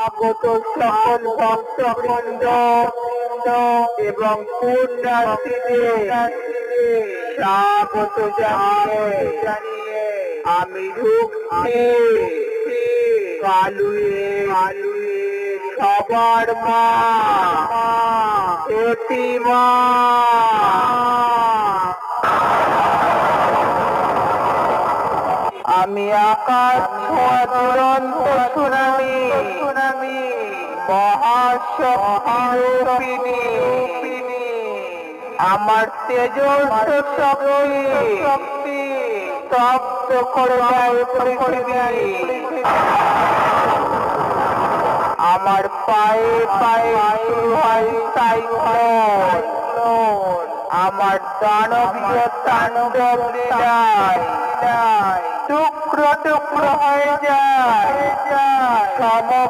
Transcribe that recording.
আগত সকল ভক্তবৃন্দ এবং পুণ্যার্থীদের স্বাগত জানিয়ে আমি ঢুকছি কালুয়ে সবার মা প্রতিমা। আমি আকাশ ছোঁয়া দুরন্ত সুনামি মহাশক্তিরূপিণী, আমার তেজস্বী শক্তি স্তব্ধ করে দেয় পৃথিবী। আমার পায়ে পায়ে শুরু হয় সাইক্লোন, আমার দানবীয় তাণ্ডব লীলায় টুকরো টুকরো হয়ে যায় সমগ্র